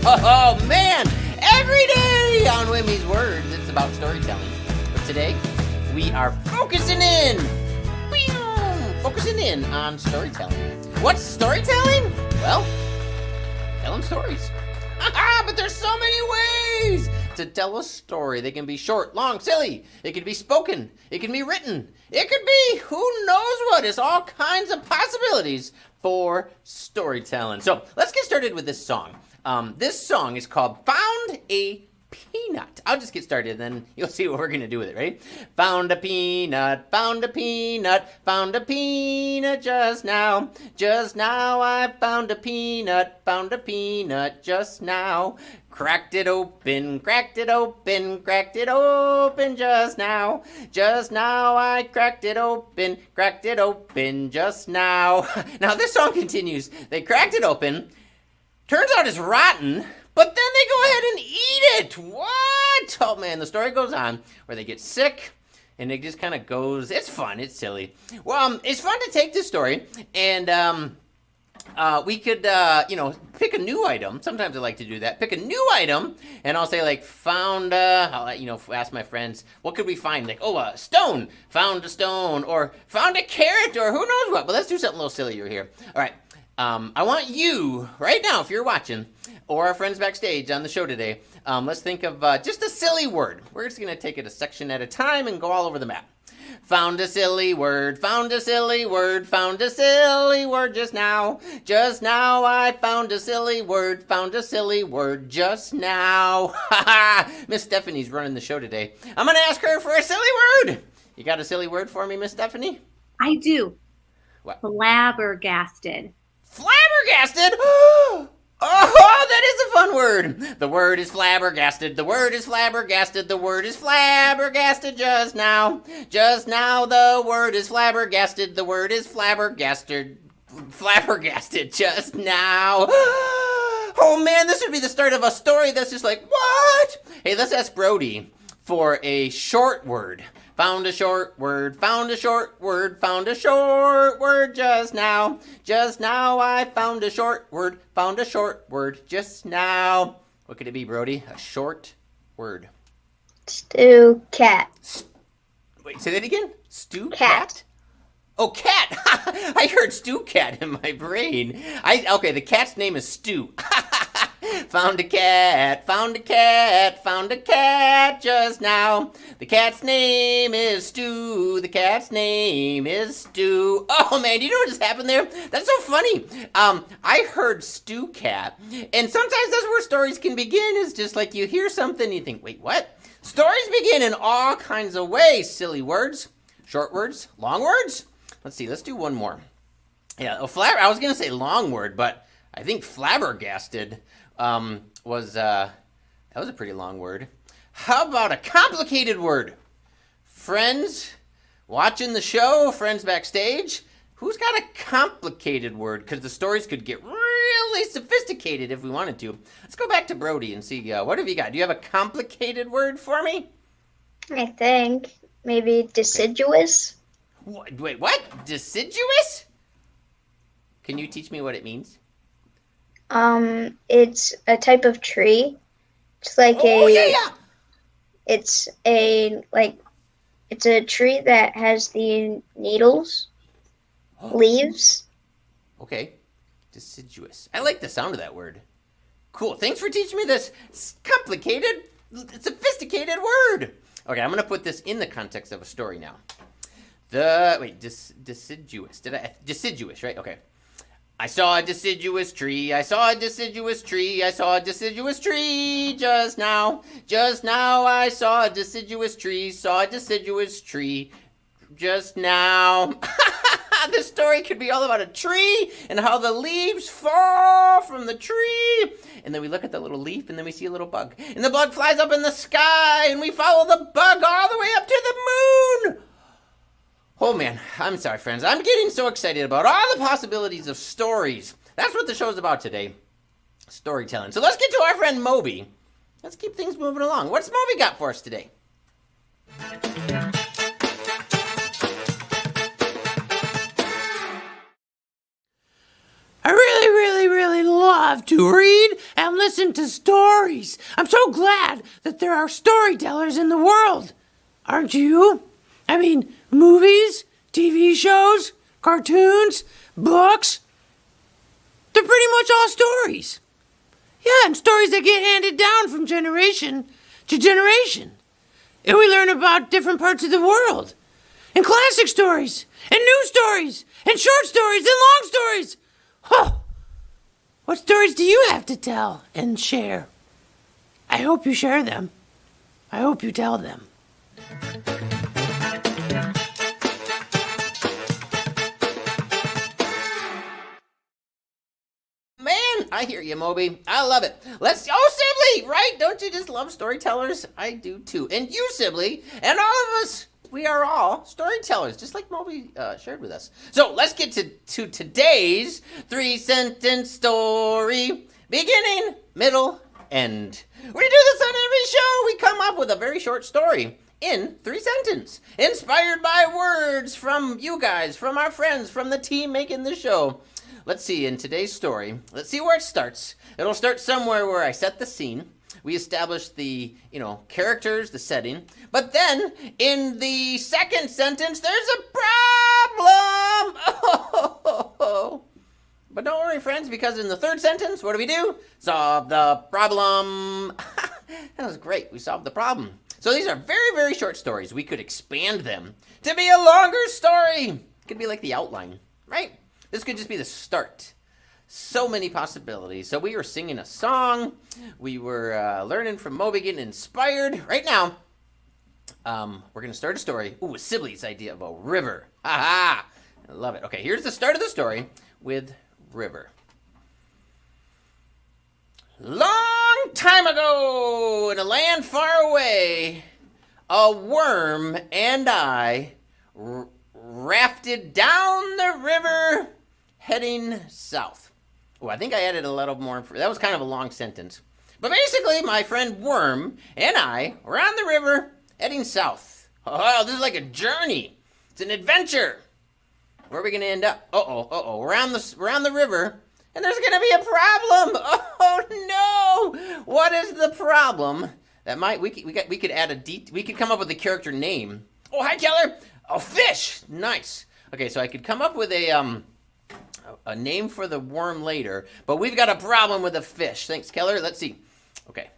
Oh man, every day on Wimee's Words, it's about storytelling. But today, we are focusing in on storytelling. What's storytelling? Well, telling stories. But there's so many ways to tell a story. They can be short, long, silly. It can be spoken. It can be written. It could be who knows what. It's all kinds of possibilities for storytelling. So let's get started with this song. This song is called Found a Peanut. I'll just get started, then you'll see what we're going to do with it, right? Found a peanut, found a peanut, found a peanut just now. Just now I found a peanut just now. Cracked it open, cracked it open, cracked it open just now. Just now I cracked it open just now. Now this song continues. They cracked it open. Turns out it's rotten. But then they go ahead and eat it. What? Oh, man, the story goes on where they get sick, and it just kind of goes. It's fun. It's silly. Well, it's fun to take this story, and we could, pick a new item. Sometimes I like to do that. Pick a new item, and I'll say, like, found, I'll, ask my friends, what could we find? Like, a stone. Found a stone, or found a carrot, or who knows what. But let's do something a little sillier here. All right. I want you, right now, if you're watching, or our friends backstage on the show today, let's think of just a silly word. We're just going to take it a section at a time and go all over the map. Found a silly word, found a silly word, found a silly word just now. Just now I found a silly word just now. Miss Stephanie's running the show today. I'm going to ask her for a silly word. You got a silly word for me, Miss Stephanie? I do. What? Flabbergasted. Flabbergasted? Oh, that is a fun word. The word is flabbergasted. The word is flabbergasted. The word is flabbergasted just now. Just now the word is flabbergasted. The word is flabbergasted. Flabbergasted just now. Oh man, this would be the start of a story that's just like, what? Hey, let's ask Brody for a short word. Found a short word, found a short word, found a short word just now. Just now I found a short word just now. What could it be, Brody? A short word. Stew cat. Wait, say that again? Stew Cat. Oh, cat! I heard stew cat in my brain. Okay, the cat's name is Stew. Found a cat, found a cat, found a cat just now. The cat's name is Stew. The cat's name is Stew. Oh man, do you know what just happened there? That's so funny. I heard stew cat, and sometimes that's where stories can begin. Is just like you hear something, and you think, wait, what? Stories begin in all kinds of ways. Silly words, short words, long words. Let's see. Let's do one more. Yeah, I was gonna say long word, but I think flabbergasted was a pretty long word. How about a complicated word? Friends watching the show, friends backstage, who's got a complicated word? Because the stories could get really sophisticated if we wanted to. Let's go back to Brody and see, what have you got? Do you have a complicated word for me? I think maybe deciduous. Wait, what? Deciduous? Can you teach me what it means? It's a type of tree. It's like It's a tree that has the needles, leaves. Okay, deciduous. I like the sound of that word. Cool. Thanks for teaching me this complicated, sophisticated word. Okay, I'm gonna put this in the context of a story now. Deciduous. Deciduous, right? Okay. I saw a deciduous tree, I saw a deciduous tree, I saw a deciduous tree just now. Just now I saw a deciduous tree just now. This story could be all about a tree and how the leaves fall from the tree. And then we look at the little leaf and then we see a little bug. And the bug flies up in the sky and we follow the bug all the way up to the moon. Oh man, I'm sorry friends. I'm getting so excited about all the possibilities of stories. That's what the show's about today. Storytelling. So let's get to our friend Moby. Let's keep things moving along. What's Moby got for us today? I really love to read and down, listen to stories. I'm so glad that there are storytellers in the world. Aren't you? I mean, movies, TV shows, cartoons, books. They're pretty much all stories. Yeah, and stories that get handed down from generation to generation. And we learn about different parts of the world. And classic stories, and new stories, and short stories, and long stories. Huh. What stories do you have to tell and share? I hope you share them. I hope you tell them. Man, I hear you, Moby. I love it. Sibley, right? Don't you just love storytellers? I do too. And you, Sibley, and all of us, we are all storytellers, just like Moby shared with us. So let's get to today's 3-sentence story. Beginning, middle, end. We do this on every show. We come up with a very short story in 3 sentences, inspired by words from you guys, from our friends, from the team making the show. Let's see, in today's story, let's see where it starts. It'll start somewhere where I set the scene. We establish the, characters, the setting. But then, in the second sentence, there's a problem! Oh. But don't worry, friends, because in the third sentence, what do? Solve the problem. That was great. We solved the problem. So these are very, very short stories. We could expand them to be a longer story. It could be like the outline, right? This could just be the start. So many possibilities. So we were singing a song. We were learning from Moby, getting inspired. Right now, we're going to start a story. Ooh, Sibley's idea of a river. Ha ha! I love it. Okay, here's the start of the story with river. Long time ago, in a land far away, a worm and I rafted down the river heading south. Oh, I think I added a little more. That was kind of a long sentence. But basically, my friend Worm and I were on the river heading south. Oh, this is like a journey. It's an adventure. Where are we going to end up? We're on the river, and there's going to be a problem. Oh no! What is the problem? We could come up with a character name. Oh, hi Keller. Oh, fish. Nice. Okay, so I could come up with a name for the worm later, but we've got a problem with a fish. Thanks, Keller. Let's see. Okay.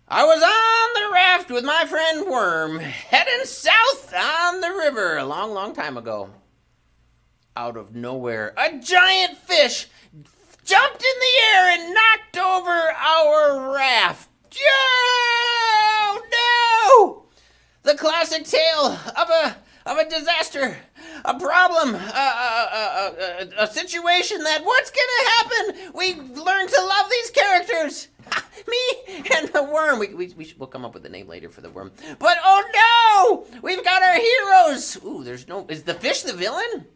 I was on the raft with my friend Worm, heading south on the river a long, long time ago. Out of nowhere, a giant fish jumped in the air and knocked over our raft. Oh, no! The classic tale of a disaster, a problem, a situation that what's gonna happen? We learn to love these characters. Me and the worm. We'll come up with a name later for the worm. But oh no! We've got our heroes. Ooh, is the fish the villain?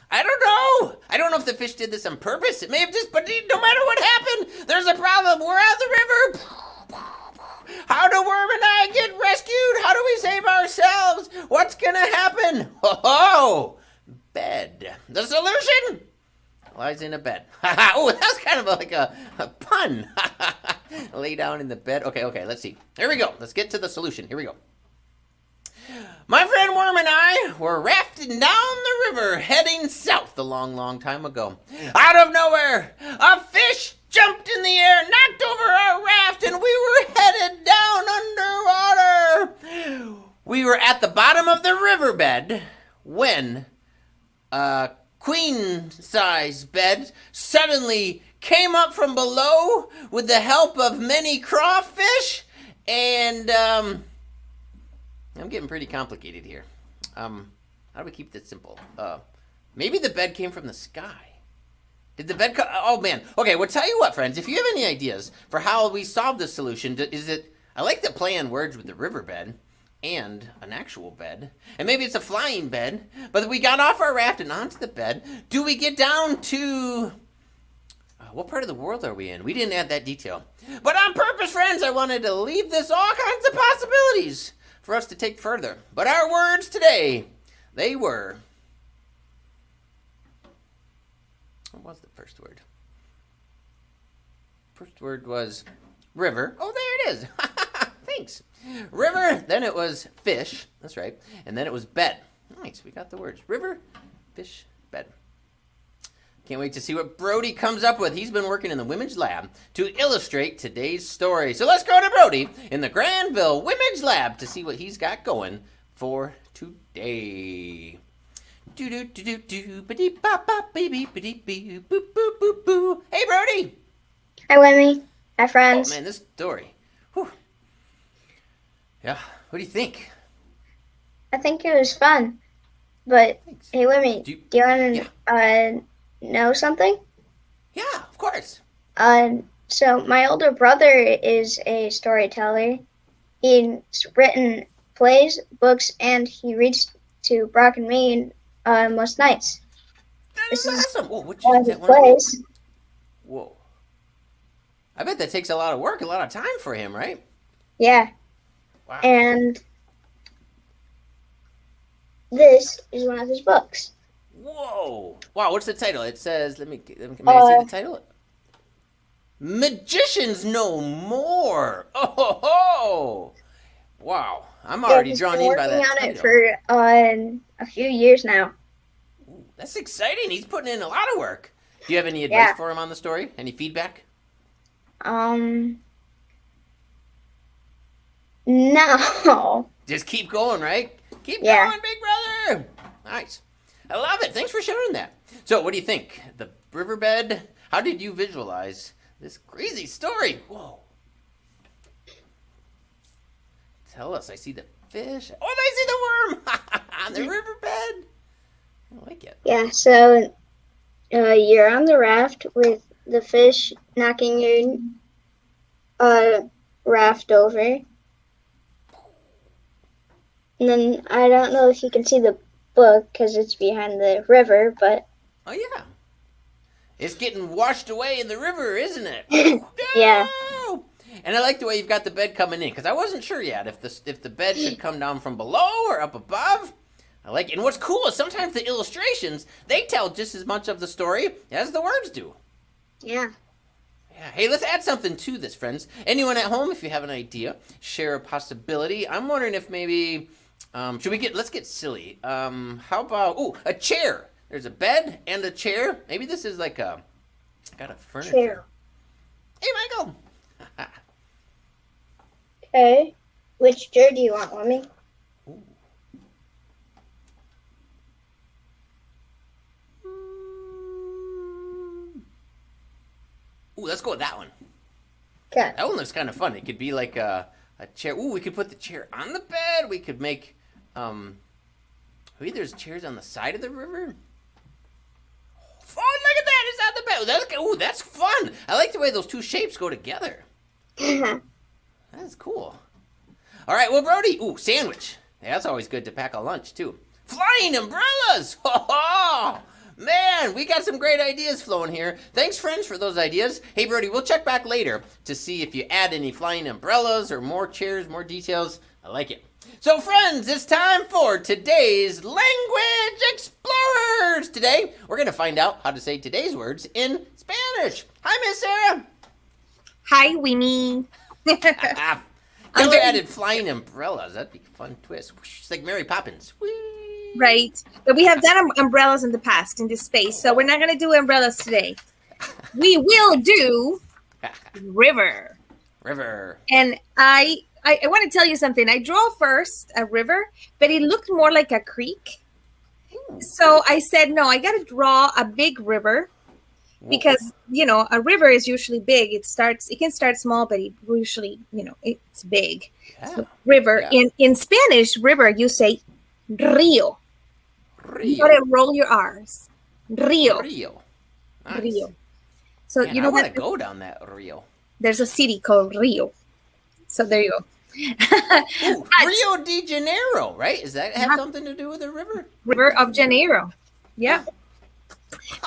I don't know. I don't know if the fish did this on purpose. It may have just, but no matter what happened, there's a problem. We're on the river. How do Worm and I get rescued? How do we save ourselves? What's gonna happen? Oh, bed. The solution lies in a bed. Oh, that's kind of like a pun. Lay down in the bed. Okay, let's see. Here we go. Let's get to the solution. Here we go. My friend Worm and I were rafting down the river heading south a long, long time ago. Out of nowhere, a fish jumped in the air, knocked over our raft, and we were headed down underwater. We were at the bottom of the riverbed when a queen-size bed suddenly came up from below with the help of many crawfish, and I'm getting pretty complicated here. How do we keep this simple? Maybe the bed came from the sky. Did the bed come? Oh, man. Okay, well, tell you what, friends. If you have any ideas for how we solve this solution, I like to play on words with the riverbed and an actual bed. And maybe it's a flying bed. But we got off our raft and onto the bed. Do we get down to... what part of the world are we in? We didn't add that detail. But on purpose, friends, I wanted to leave this all kinds of possibilities for us to take further. But our words today, they were... What was the first word? First word was river. Oh, there it is. Thanks. River. Then it was fish. That's right. And then it was bed. Nice. We got the words. River, fish, bed. Can't wait to see what Brody comes up with. He's been working in the Women's Lab to illustrate today's story. So let's go to Brody in the Granville Women's Lab to see what he's got going for today. Do do do do do ba dee ba ba baby ba dee boo boo boo boo boo. Hey Brody. Hi, Wimee. Hi, friends. Oh man, this story. Whew. Yeah. What do you think? I think it was fun. But, Thanks. hey, Wimee, do you want to know something? Yeah, of course. So my older brother is a storyteller. He's written plays, books, and he reads to Brock and me most nights. That This is is awesome. Whoa, what One you of his that one? plays. Whoa. I bet that takes a lot of work, a lot of time for him, right? Yeah. Wow. And this is one of his books. Whoa! Wow, what's the title? It says, may I see the title? Magicians No More! Oh, ho, ho. Wow, I'm already He's drawn been in by that working on title. it for a few years now. Ooh, that's exciting. He's putting in a lot of work. Do you have any advice for him on the story? Any feedback? No. Just keep going, right? Keep Yeah. going, big brother! Nice. I love it. Thanks for sharing that. So, what do you think? The riverbed? How did you visualize this crazy story? Whoa. Tell us. I see the fish. Oh, I see the worm on the riverbed. I like it. Yeah, so you're on the raft with the fish knocking your raft over. And then I don't know if you can see the book because it's behind the river, but Oh, yeah. It's getting washed away in the river, isn't it? No! Yeah. And I like the way you've got the bed coming in, because I wasn't sure yet if the bed should come down from below or up above. I like it. And what's cool is sometimes the illustrations, they tell just as much of the story as the words do. yeah. Yeah. Hey, let's add something to this, friends. Anyone at home, if you have an idea, share a possibility. I'm wondering if maybe, let's get silly. How about, a chair. There's a bed and a chair. Maybe this is like got a furniture. Chair. Hey, Michael. Okay. Which chair do you want, Mommy? Ooh, let's go with that one. Okay. That one looks kind of fun. It could be like a chair. Ooh, we could put the chair on the bed. We could make, maybe there's chairs on the side of the river. Oh, look at that. It's on the bed. That's fun. I like the way those two shapes go together. That's cool. All right, well, Brody. Ooh, sandwich. Yeah, that's always good to pack a lunch, too. Flying umbrellas. Oh, man, we got some great ideas flowing here. Thanks, friends, for those ideas. Hey, Brody, we'll check back later to see if you add any flying umbrellas or more chairs, more details. I like it. So, friends, it's time for today's Language Explorers. Today, we're going to find out how to say today's words in Spanish. Hi, Miss Sarah. Hi, Wimee. Taylor added flying umbrellas. That'd be a fun twist. It's like Mary Poppins. Whee! Right. But we have done umbrellas in the past in this space, so we're not going to do umbrellas today. We will do river. River. And I want to tell you something. I drew first a river, but it looked more like a creek. So I said, no, I got to draw a big river because, a river is usually big. It can start small, but it usually, it's big. Yeah. So river. Yeah. In Spanish, river, you say rio. You got to roll your R's. Rio. Rio. Nice. Rio. So, Man, I want to go down that Rio. There's a city called Rio. So there you go. Ooh, Rio de Janeiro, right? Does that have something to do with the river? River of Janeiro. Yeah.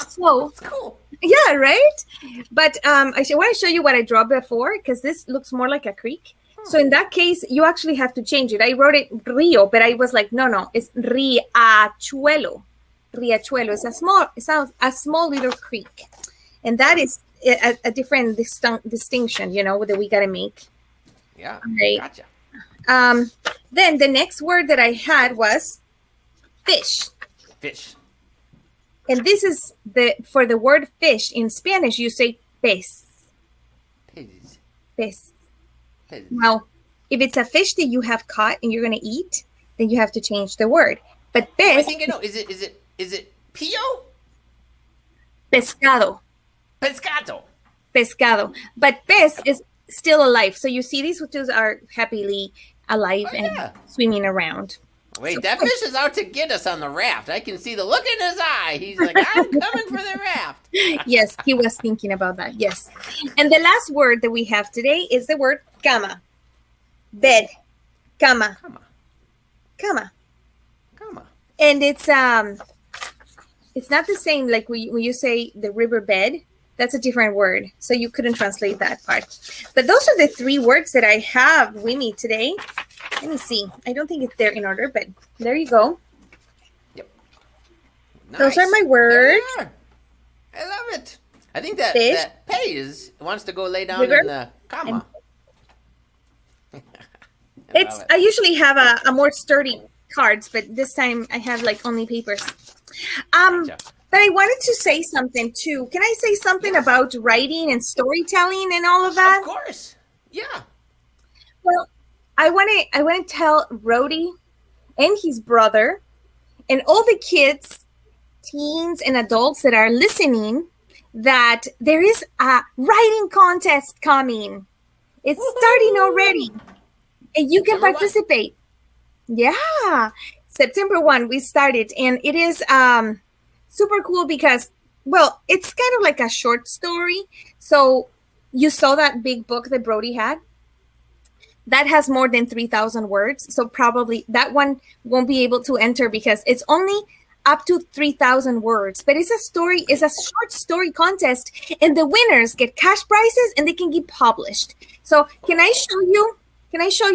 So That's cool. yeah, right? But I want to show you what I drew before because this looks more like a creek. So in that case, you actually have to change it. I wrote it Rio, but I was like, no, it's Riachuelo. Riachuelo is a small little creek. And that is a different distinction, that we got to make. Yeah. Right. Gotcha. Then the next word that I had was fish. Fish. And this is for the word fish in Spanish, you say pez. Pez. Pez. Pez. Now, if it's a fish that you have caught and you're going to eat, then you have to change the word. But pez. I think I know. Is it pio? Pescado. Pescado. Pescado. But pez is still alive. So you see these two are happily alive and swimming around. Wait, that fish is out to get us on the raft. I can see the look in his eye. He's like, I'm coming for the raft. Yes, he was thinking about that. Yes. And the last word that we have today is the word cama. Bed. Cama. Cama. Cama. Cama. And it's not the same like when you say the riverbed. That's a different word. So you couldn't translate that part. But those are the 3 words that I have, Wimee, today. Let me see. I don't think they're in order, but there you go. Yep. Nice. Those are my words. I love it. I think that Fish. that Pays wants to go lay down River. in the comma. I usually have a more sturdy cards, but this time I have like only papers. Gotcha. But I wanted to say something too. Can I say something about writing and storytelling and all of that? Of course. Yeah. Well, I want to tell Rody and his brother and all the kids, teens and adults that are listening that there is a writing contest coming. It's starting already. And you can September participate. 1. Yeah. September 1 we started, and it is super cool because, well, it's kind of like a short story. So you saw that big book that Brody had? That has more than 3,000 words. So probably that one won't be able to enter because it's only up to 3,000 words. But it's a short story contest, and the winners get cash prizes and they can get published. So can I show you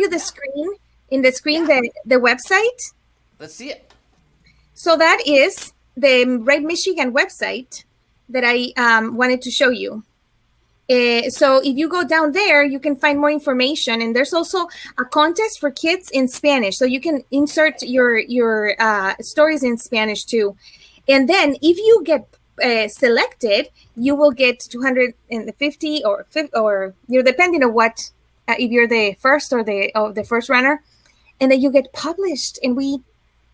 the screen? In the screen, the website? Let's see it. So that is the Right Michigan website that I wanted to show you. So if you go down there, you can find more information. And there's also a contest for kids in Spanish. So you can insert your stories in Spanish too. And then if you get selected, you will get 250 or you're depending on what, if you're the first or the first runner. And then you get published, and we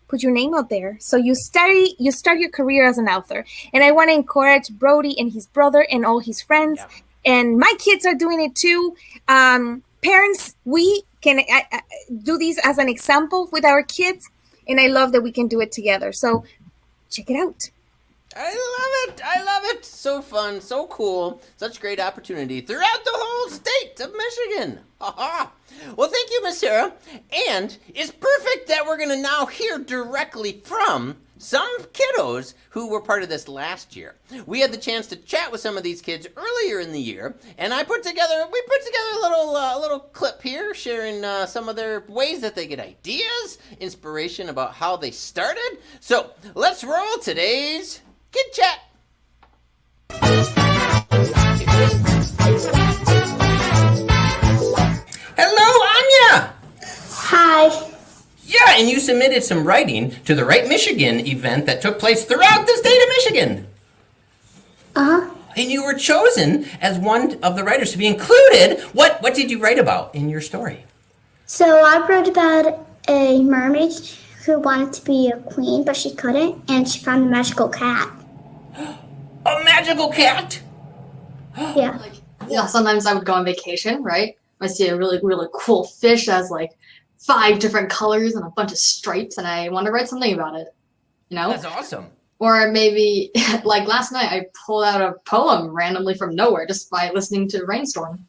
put your name out there. So you start your career as an author. And I want to encourage Brody and his brother and all his friends. Yeah. And my kids are doing it too. Parents, we can do this as an example with our kids. And I love that we can do it together. So check it out. I love it. So fun, so cool. Such great opportunity throughout the whole state of Michigan. Well, thank you, Miss Sarah. And it's perfect that we're going to now hear directly from some kiddos who were part of this last year. We had the chance to chat with some of these kids earlier in the year, and we put together a little clip here sharing some of their ways that they get ideas, inspiration about how they started. So let's roll today's Kid Chat. Hello, Anya! Hi. Yeah, and you submitted some writing to the Right Michigan event that took place throughout the state of Michigan. Uh-huh. And you were chosen as one of the writers to be included. What did you write about in your story? So I wrote about a mermaid who wanted to be a queen, but she couldn't, and she found a magical cat. A magical cat? Yeah. Yeah, sometimes I would go on vacation, right? I see a really, really cool fish that has like 5 different colors and a bunch of stripes, and I want to write something about it. You know? That's awesome. Or maybe, like last night, I pulled out a poem randomly from nowhere just by listening to Rainstorm.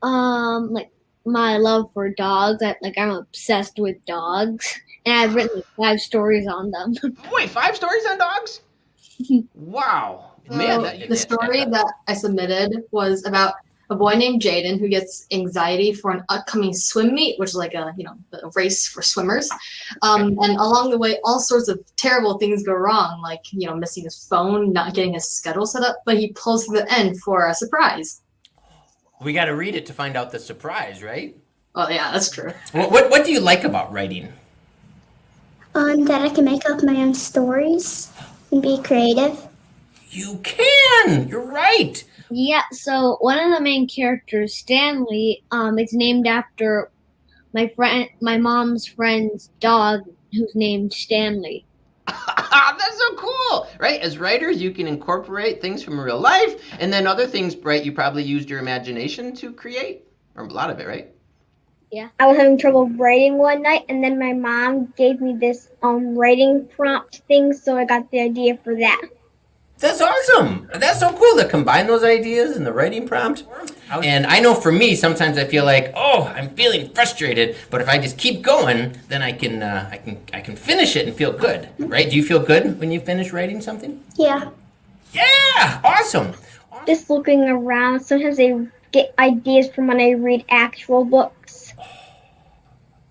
Like my love for dogs. I'm obsessed with dogs, and I've written 5 stories on them. Wait, 5 stories on dogs? Wow. So Man, the story that I submitted was about a boy named Jaden who gets anxiety for an upcoming swim meet, which is like a race for swimmers. And along the way, all sorts of terrible things go wrong, like missing his phone, not getting his schedule set up. But he pulls to the end for a surprise. We got to read it to find out the surprise, right? Oh yeah, that's true. What do you like about writing? That I can make up my own stories and be creative. You can. You're right. Yeah, so one of the main characters, Stanley, it's named after my mom's friend's dog, who's named Stanley. That's so cool, right? As writers, you can incorporate things from real life, and then other things, right? You probably used your imagination to create, or a lot of it, right? Yeah. I was having trouble writing one night, and then my mom gave me this writing prompt thing, so I got the idea for that. That's awesome. That's so cool to combine those ideas in the writing prompt. And I know for me, sometimes I feel like, oh, I'm feeling frustrated, but if I just keep going, then I can finish it and feel good, right? Do you feel good when you finish writing something? Yeah. Yeah, awesome. Just looking around, sometimes I get ideas from when I read actual books.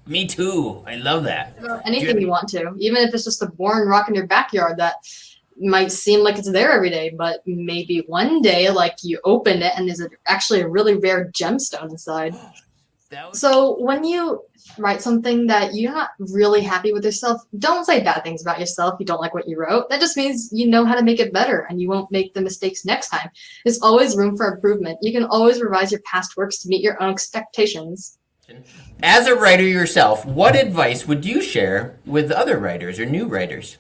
Me too. I love that. Anything you want to, even if it's just a boring rock in your backyard that might seem like it's there every day, but maybe one day, like, you open it and there's actually a really rare gemstone inside. So when you write something that you're not really happy with yourself, don't say bad things about yourself. You don't like what you wrote. That just means you know how to make it better and you won't make the mistakes next time. There's always room for improvement. You can always revise your past works to meet your own expectations. As a writer yourself, what advice would you share with other writers or new writers?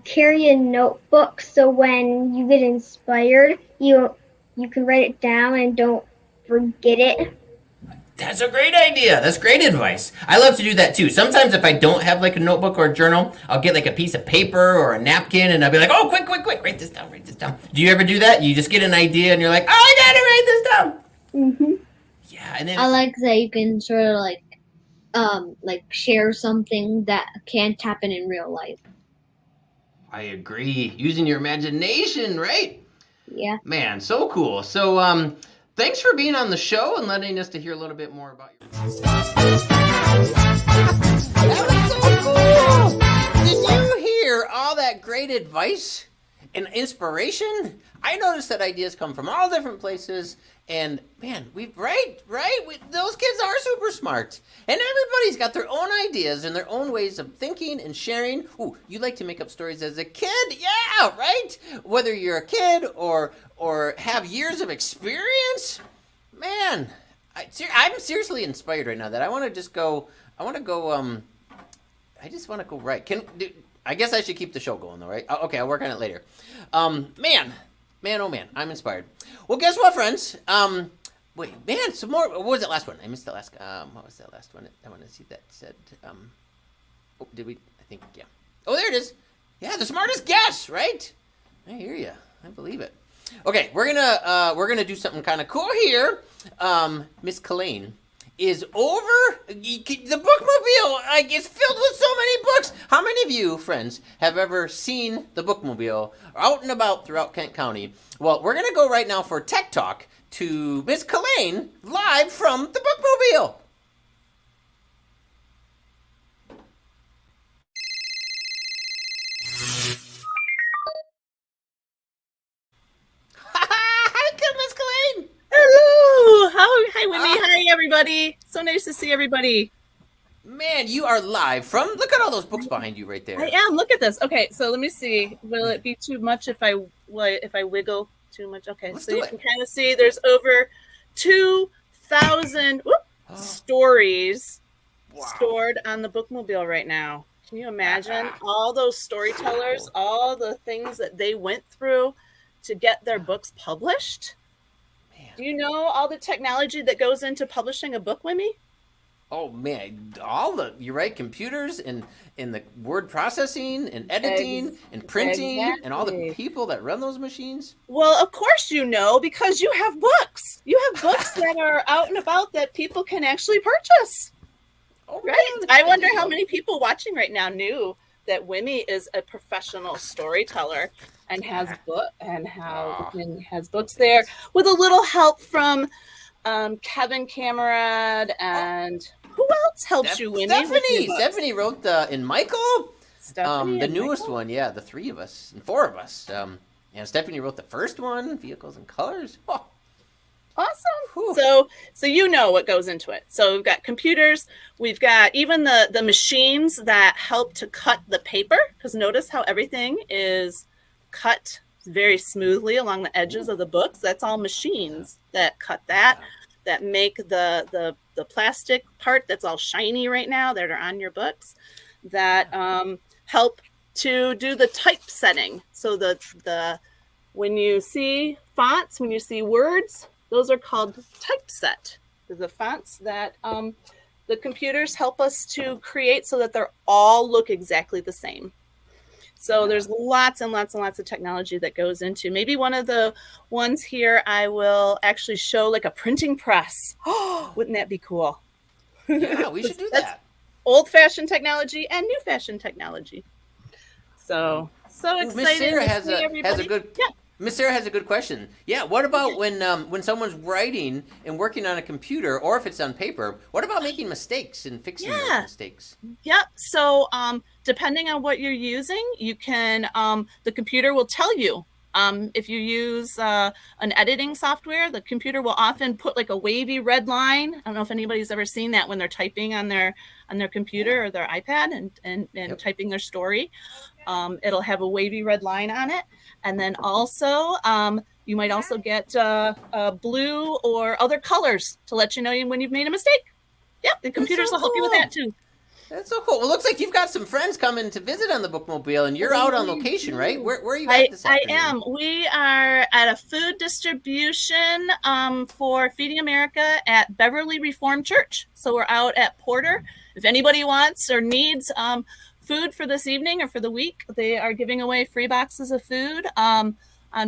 Carry a notebook so when you get inspired, you can write it down and don't forget it. That's a great idea. That's great advice. I love to do that too. Sometimes if I don't have like a notebook or a journal, I'll get like a piece of paper or a napkin and I'll be like, oh, quick, write this down. Do you ever do that? You just get an idea and you're like, oh, I gotta write this down. Mm-hmm. Yeah, and then I like that you can sort of like share something that can't happen in real life. I agree. Using your imagination, right? Yeah. Man, so cool. So, thanks for being on the show and letting us to hear a little bit more about your... That was so cool! Did you hear all that great advice and inspiration? I noticed that ideas come from all different places, and man, those kids are super smart. And everybody's got their own ideas and their own ways of thinking and sharing. Ooh, you like to make up stories as a kid? Yeah, right? Whether you're a kid or have years of experience, man, I'm seriously inspired right now that I just want to go write. I guess I should keep the show going though, right? Okay, I'll work on it later. Man, oh man, I'm inspired. Well, guess what, friends? Wait, man, some more. What was that last one? I missed the last. What was that last one? I want to see that said. Oh, did we? I think, yeah. Oh, there it is. Yeah, the smartest guess, right? I hear you. I believe it. Okay, we're gonna do something kind of cool here. Miss Colleen is over the bookmobile. Like, it's filled with so many books. How many of you, friends, have ever seen the bookmobile out and about throughout Kent County? Well, we're gonna go right now for Tech Talk to Miss Colleen live from the bookmobile. Hi, Miss Colleen. Hello! Hi, Wimee. Hi, everybody. So nice to see everybody. Man, you are live from... Look at all those books behind you right there. I am. Look at this. Okay, so let me see. Will it be too much if I wiggle too much? Okay, Let's so do you it. can kind of see there's over 2,000 stories stored on the bookmobile right now. Can you imagine all those storytellers, all the things that they went through to get their books published? Do you know all the technology that goes into publishing a book, Wimee? Oh man, you're right, computers and the word processing and editing and printing and all the Exactly. people that run those machines. Well, of course you know, because you have books. You have books that are out and about that people can actually purchase. Oh, Right? man, I wonder how many people watching right now knew that Wimee is a professional storyteller. and has books there with a little help from Kevin Camerad and who else helps you, Wimee? Stephanie wrote in Michael. Stephanie the and newest Michael? one, yeah, the three of us and four of us. And Stephanie wrote the first one, Vehicles and Colors. Oh. Awesome. Whew. So you know what goes into it. So we've got computers, we've got even the machines that help to cut the paper, because notice how everything is cut very smoothly along the edges of the books. That's all machines that cut that make the plastic part that's all shiny right now that are on your books, that help to do the typesetting. So the when you see fonts, when you see words, those are called typeset. They're the fonts that the computers help us to create so that they're all look exactly the same. So there's lots and lots and lots of technology that goes into. Maybe one of the ones here I will actually show like a printing press. Oh, wouldn't that be cool? Yeah, we should do that. Old-fashioned technology and new-fashioned technology. So excited. Miss Sarah has a good. Yeah. Miss Sarah has a good question. Yeah, what about when someone's writing and working on a computer, or if it's on paper, what about making mistakes and fixing those mistakes? Yep. So depending on what you're using, you can the computer will tell you. If you use an editing software, the computer will often put like a wavy red line. I don't know if anybody's ever seen that when they're typing on their computer or their iPad and typing their story. It'll have a wavy red line on it. And then also, you might also get blue or other colors to let you know when you've made a mistake. Yep, the computers will help you with that too. That's so cool. Well, it looks like you've got some friends coming to visit on the Bookmobile, and you're out on location, right? Where are you at this afternoon? I am. We are at a food distribution for Feeding America at Beverly Reformed Church. So we're out at Porter. If anybody wants or needs food for this evening or for the week, they are giving away free boxes of food on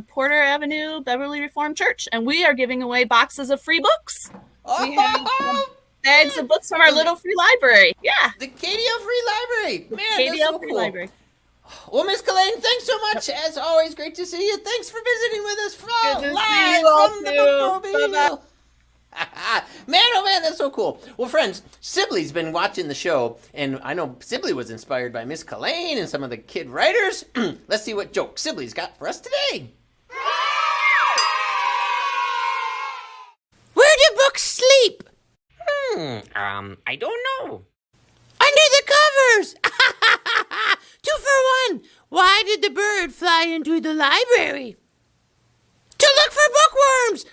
Porter Avenue, Beverly Reformed Church. And we are giving away boxes of free books. We have bags of books from our little free library. Yeah. The KDL Free Library. Man, KDL that's so Free cool. Library. Well, Miss Kalaine, thanks so much. As always, great to see you. Thanks for visiting with us Good to see live you all from the too. Bookmobile. Man, oh man, that's so cool. Well, friends, Sibley's been watching the show, and I know Sibley was inspired by Miss Kalaine and some of the kid writers. Let's see what joke Sibley's got for us today. Where do books sleep? I don't know. Under the covers! 2 for 1. Why did the bird fly into the library? To look for bookworms!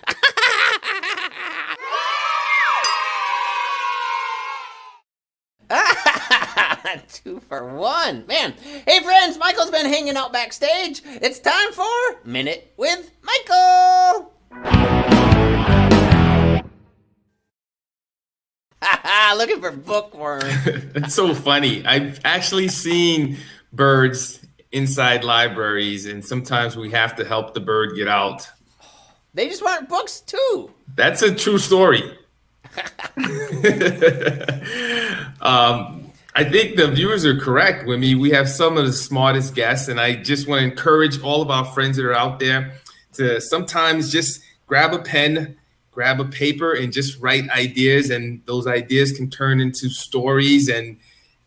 2 for 1. Man. Hey, friends, Michael's been hanging out backstage. It's time for Minute with Michael. Looking for bookworms. That's so funny. I've actually seen birds inside libraries, and sometimes we have to help the bird get out. They just want books, too. That's a true story. I think the viewers are correct, Wimee. We have some of the smartest guests, and I just want to encourage all of our friends that are out there to sometimes just grab a pen, grab a paper, and just write ideas, and those ideas can turn into stories and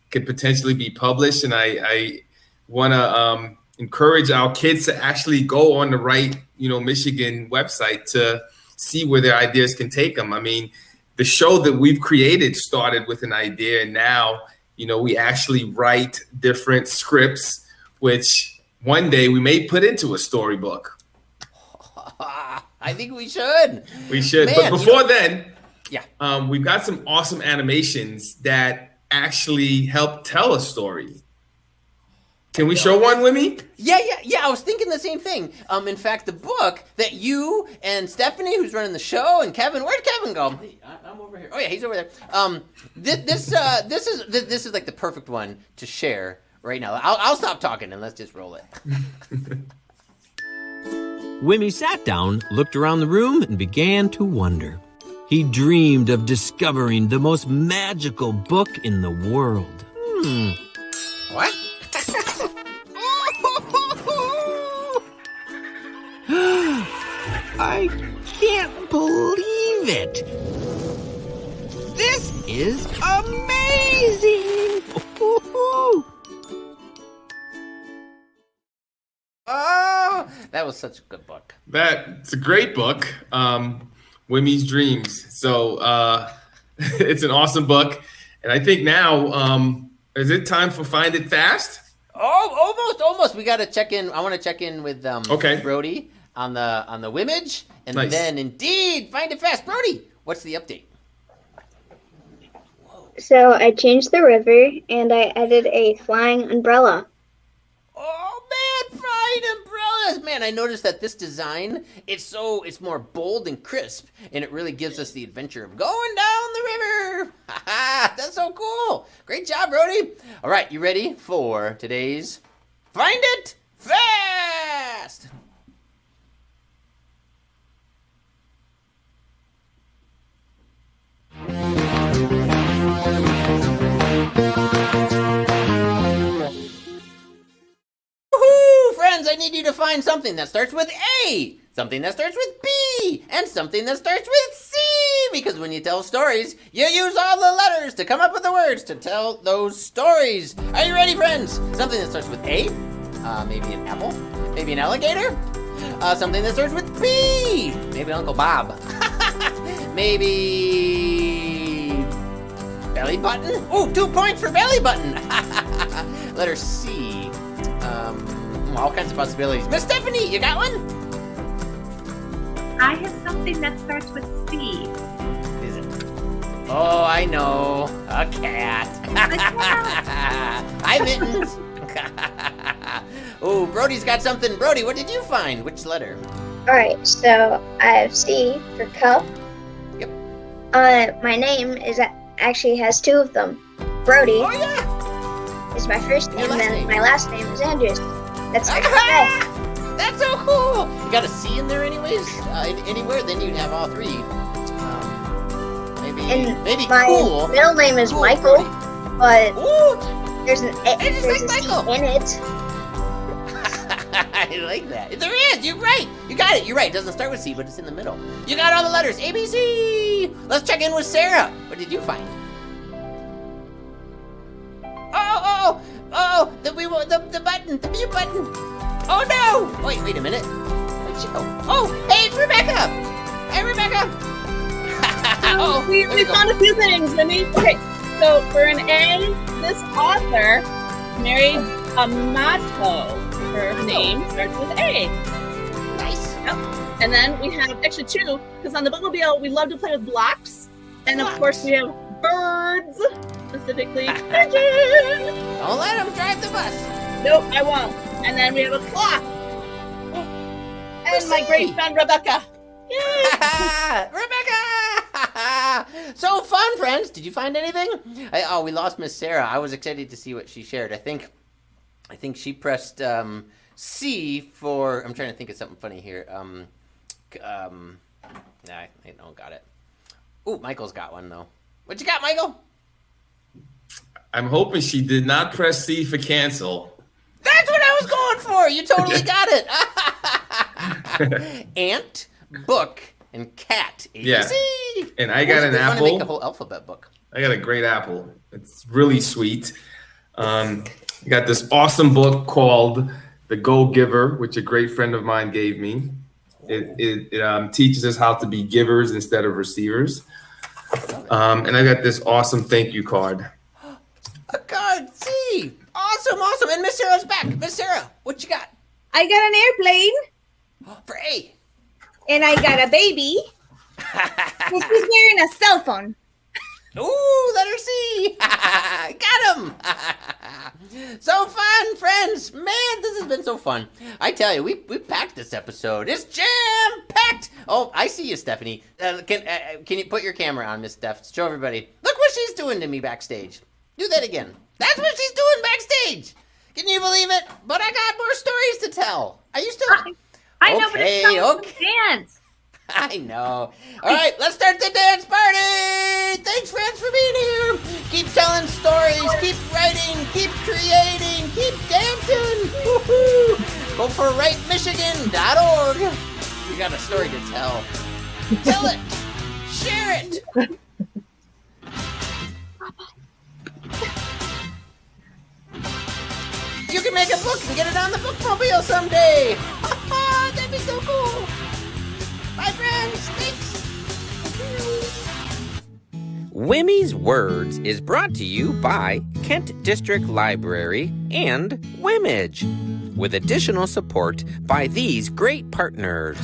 could potentially be published. And I want to encourage our kids to actually go on the Right, Michigan website to see where their ideas can take them. I mean, the show that we've created started with an idea, and now, we actually write different scripts, which one day we may put into a storybook. I think we should. We should. Man, but before then, yeah, we've got some awesome animations that actually help tell a story. Can we show one, Wimee? Yeah. I was thinking the same thing. In fact, the book that you and Stephanie, who's running the show, and Kevin, where'd Kevin go? I'm over here. Oh yeah, he's over there. This is like the perfect one to share right now. I'll stop talking and let's just roll it. Wimee sat down, looked around the room, and began to wonder. He dreamed of discovering the most magical book in the world. What? I can't believe it. This is amazing. Oh, that was such a good book. That's a great book, Wimee's Dreams. So it's an awesome book. And I think now, is it time for Find It Fast? Oh, almost. We got to check in. I want to check in with Okay. Brody on the Wimage, and Nice. then indeed Find It Fast. Brody, what's the update? So I changed the river and I added a flying umbrella. Oh man, flying umbrellas! Man, I noticed that this design it's more bold and crisp, and it really gives us the adventure of going down the river. That's so cool! Great job, Brody. All right, you ready for today's Find It Fast? Woohoo! Friends, I need you to find something that starts with A, something that starts with B, and something that starts with C. Because when you tell stories, you use all the letters to come up with the words to tell those stories. Are you ready, friends? Something that starts with A, maybe an apple, maybe an alligator. Something that starts with B, maybe Uncle Bob. Maybe belly button. Ooh, 2 points for belly button. Letter C. All kinds of possibilities. Miss Stephanie, you got one? I have something that starts with C. Is it? Oh, I know. A cat. Hi, Mittens. Oh, Brody's got something. Brody, what did you find? Which letter? Alright, so I have C for cup. Yep. My name actually has two of them. Brody Oh, yeah. is my first Your name, last and name. my last name is Andrews. That's my birthday. That's so cool. You got a C in there anyways? Anywhere? Then you'd have all three. Maybe My cool. middle name is Cool, Michael, Brody. but Ooh, there's an Hey, just there's like a C Michael. in it. I like that. There is. You're right. You got it. You're right. It doesn't start with C, but it's in the middle. You got all the letters. A, B, C. Let's check in with Sarah. What did you find? Oh, the button, the mute button. Oh no! Wait a minute. Where'd she go? Oh, hey, it's Rebecca. Hey, Rebecca. We there found a few things, Wimee. Okay, so for an A, this author married Amato. Her name starts with A. Nice. Yep. And then we have actually two, because on the bookmobile we love to play with blocks, and of course we have birds, specifically pigeons. Don't let him drive the bus. Nope, I won't. And then we have a clock. And my great friend Rebecca. Yay! Rebecca! So fun, friends. Did you find anything? We lost Miss Sarah. I was excited to see what she shared. I think she pressed C for. I'm trying to think of something funny here. I don't got it. Ooh, Michael's got one though. What you got, Michael? I'm hoping she did not press C for cancel. That's what I was going for. You totally got it. Ant, book, and cat. ABC. Yeah. And I got an They're trying to apple. make a whole alphabet book. I got a great apple. It's really sweet. I got this awesome book called The Go Giver, which a great friend of mine gave me. It teaches us how to be givers instead of receivers. And I got this awesome thank you card. A card. See. Awesome. And Miss Sarah's back. Miss Sarah, what you got? I got an airplane, For A. and I got a baby. And she's wearing a cell phone. Ooh, letter C. Got him. So fun, friends. Man, this has been so fun. I tell you, we packed this episode. It's jam-packed. Oh, I see you, Stephanie. Can you put your camera on, Miss Steph? Show everybody. Look what she's doing to me backstage. Do that again. That's what she's doing backstage. Can you believe it? But I got more stories to tell. Are you still... I know, but it's not okay. dance. I know. All right, let's start the dance party. Thanks, friends, for being here. Keep telling stories. Keep writing. Keep creating. Keep dancing. Woo-hoo. Go for writemichigan.org. got a story to tell. Tell it! Share it! You can make a book and get it on the bookmobile someday! That'd be so cool! Bye, friends! Thanks! Wimee's Words is brought to you by Kent District Library and Wimage, with additional support by these great partners.